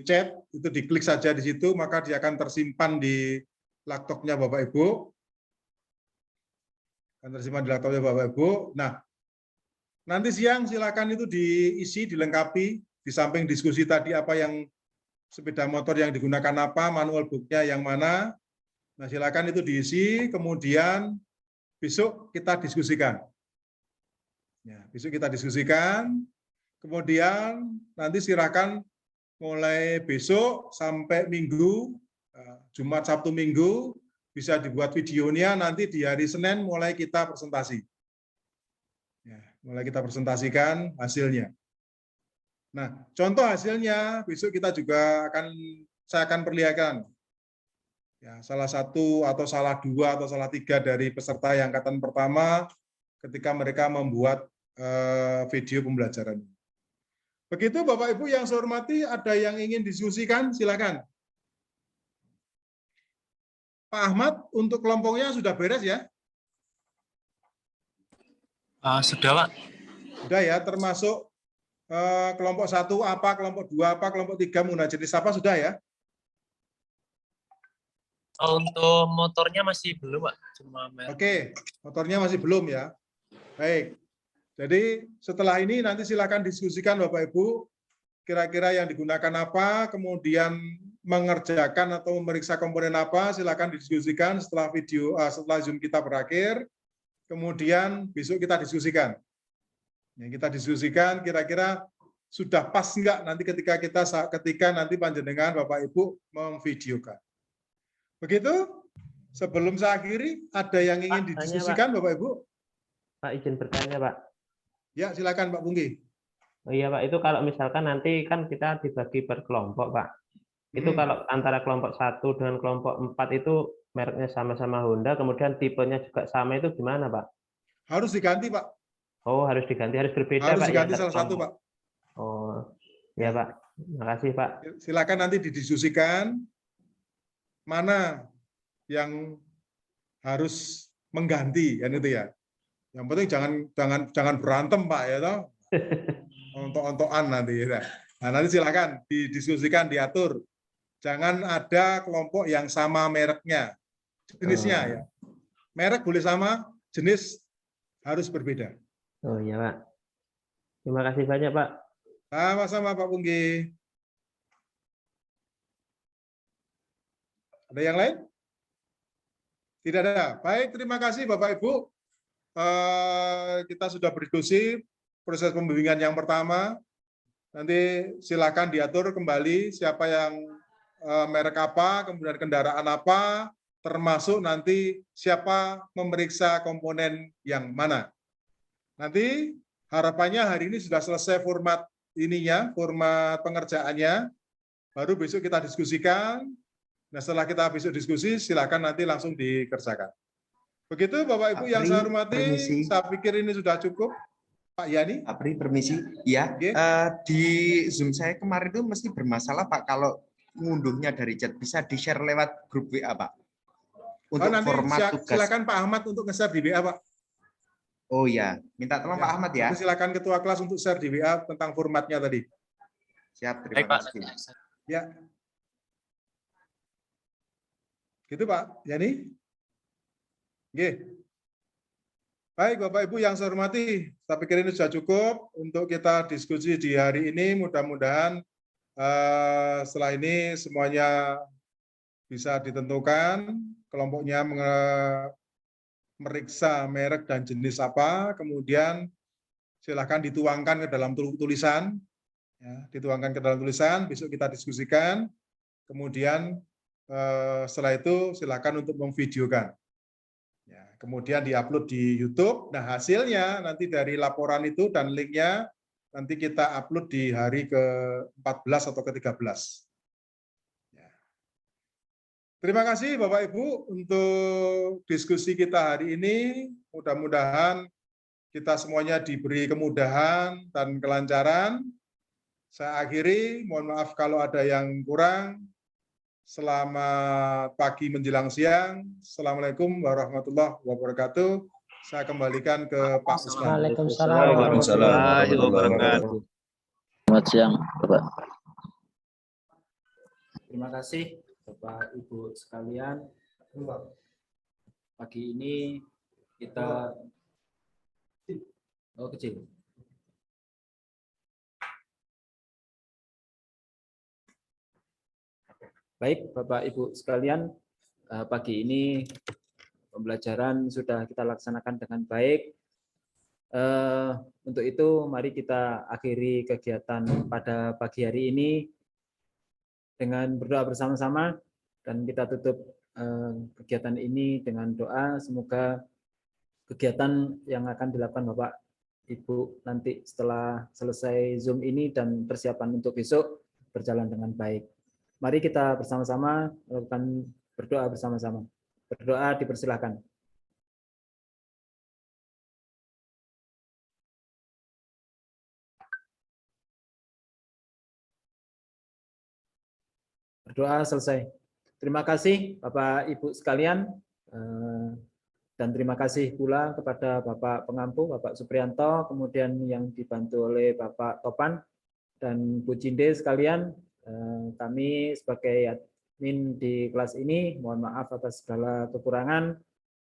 chat, itu diklik saja di situ, maka dia akan tersimpan di laptopnya Bapak Ibu. Akan tersimpan di laptopnya Bapak Ibu. Nah, nanti siang silakan itu diisi, dilengkapi, di samping diskusi tadi apa yang sepeda motor yang digunakan apa, manual book-nya yang mana. Nah, silakan itu diisi, kemudian besok kita diskusikan. Ya, besok kita diskusikan, kemudian nanti silakan mulai besok sampai Minggu, Jumat, Sabtu, Minggu, bisa dibuat videonya, nanti di hari Senin mulai kita presentasi. Ya, mulai kita presentasikan hasilnya. Nah, contoh hasilnya besok kita juga saya akan perlihatkan. Ya, salah satu atau salah dua atau salah tiga dari peserta yang angkatan pertama ketika mereka membuat video pembelajaran. Begitu Bapak Ibu yang saya hormati, ada yang ingin diskusikan, silakan. Pak Ahmad, untuk kelompoknya sudah beres ya?
Sudah, Pak.
Sudah ya, termasuk kelompok 1 apa, kelompok 2 apa, kelompok 3 menggunakan jenis apa, sudah ya?
Untuk motornya masih belum, Pak. Cuma
Oke, motornya masih belum ya. Baik. Jadi setelah ini nanti silakan diskusikan Bapak Ibu, kira-kira yang digunakan apa, kemudian mengerjakan atau memeriksa komponen apa, silakan didiskusikan setelah setelah Zoom kita berakhir. Kemudian besok kita diskusikan. Yang kita diskusikan kira-kira sudah pas enggak nanti ketika nanti panjenengan Bapak Ibu memvideokan. Begitu? Sebelum saya akhiri, ada yang ingin didiskusikan Bapak Ibu?
Pak, izin bertanya, Pak.
Ya, silakan Pak Pungki.
Oh iya, Pak, itu kalau misalkan nanti kan kita dibagi per kelompok, Pak. Itu kalau antara kelompok 1 dengan kelompok 4 itu mereknya sama-sama Honda, kemudian tipenya juga sama, itu gimana, Pak?
Harus diganti, Pak.
Oh, harus diganti, harus berbeda,
harus
Pak.
Diganti
ya,
salah satu, Pak.
Oh, ya, Pak. Terima kasih, Pak.
Silakan nanti didiskusikan mana yang harus mengganti, kan itu ya. Yang penting jangan berantem, Pak, ya toh. Ontok-ontokan nanti ya. Nah, nanti silakan didiskusikan, diatur. Jangan ada kelompok yang sama mereknya, jenisnya ya. Merek boleh sama, jenis harus berbeda.
Oh iya, Pak. Terima kasih banyak, Pak.
Sama-sama, Pak Pungki. Ada yang lain? Tidak ada. Baik, terima kasih Bapak Ibu. Kita sudah berdiskusi proses pembimbingan yang pertama. Nanti silakan diatur kembali siapa yang merek apa, kemudian kendaraan apa, termasuk nanti siapa memeriksa komponen yang mana. Nanti harapannya hari ini sudah selesai format format pengerjaannya, baru besok kita diskusikan. Nah, setelah kita besok diskusi, silakan nanti langsung dikerjakan. Begitu Bapak Ibu yang saya hormati, saya pikir ini sudah cukup. Pak Yani.
Apri, permisi. Ya, di Zoom saya kemarin itu mesti bermasalah, Pak, kalau ngunduhnya dari chat. Bisa di-share lewat grup WA, Pak? Untuk
nanti
format tugas.
Silakan Pak Ahmad untuk nge-share di WA, Pak.
Oh ya, minta tolong Pak Ahmad ya.
Silakan Ketua kelas untuk share di WA tentang formatnya tadi.
Siap, terima kasih.
Ya. Gitu Pak Yani. Oke. Baik Bapak Ibu yang saya hormati, saya pikir ini sudah cukup untuk kita diskusi di hari ini. Mudah-mudahan setelah ini semuanya bisa ditentukan, kelompoknya meriksa merek dan jenis apa, kemudian silakan dituangkan ke dalam tulisan, ya, dituangkan ke dalam tulisan, besok kita diskusikan, kemudian setelah itu silakan untuk memvideokan. Ya, kemudian diupload di YouTube. Nah, hasilnya nanti dari laporan itu dan linknya nanti kita upload di hari ke-14 atau ke-13. Ya. Terima kasih Bapak Ibu untuk diskusi kita hari ini. Mudah-mudahan kita semuanya diberi kemudahan dan kelancaran. Saya akhiri, mohon maaf kalau ada yang kurang. Selamat pagi menjelang siang. Assalamualaikum warahmatullahi wabarakatuh. Saya kembalikan ke Pak Usman.
Waalaikumsalam
warahmatullahi wabarakatuh.
Selamat siang, Bapak.
Terima kasih, Bapak Ibu sekalian. Pagi ini kita kecil. Baik, Bapak Ibu sekalian, pagi ini pembelajaran sudah kita laksanakan dengan baik. Untuk itu, mari kita akhiri kegiatan pada pagi hari ini dengan berdoa bersama-sama, dan kita tutup kegiatan ini dengan doa. Semoga kegiatan yang akan dilakukan Bapak Ibu nanti setelah selesai Zoom ini dan persiapan untuk besok berjalan dengan baik. Mari kita bersama-sama melakukan berdoa bersama-sama. Berdoa dipersilahkan. Berdoa selesai. Terima kasih Bapak Ibu sekalian, dan terima kasih pula kepada Bapak Pengampu, Bapak Suprianto, kemudian yang dibantu oleh Bapak Topan dan Bu Cinde sekalian. Kami sebagai admin di kelas ini mohon maaf atas segala kekurangan.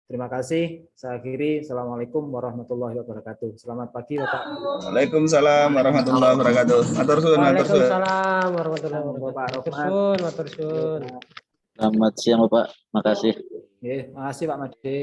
Terima kasih. Saya akhiri. Assalamualaikum warahmatullahi wabarakatuh. Selamat pagi Bapak.
Waalaikumsalam warahmatullahi wabarakatuh. Matur suwun, matur suwun.
Waalaikumsalam warahmatullahi wabarakatuh. Matur suwun, matur suwun.
Selamat siang Bapak. Makasih.
Makasih Pak Made.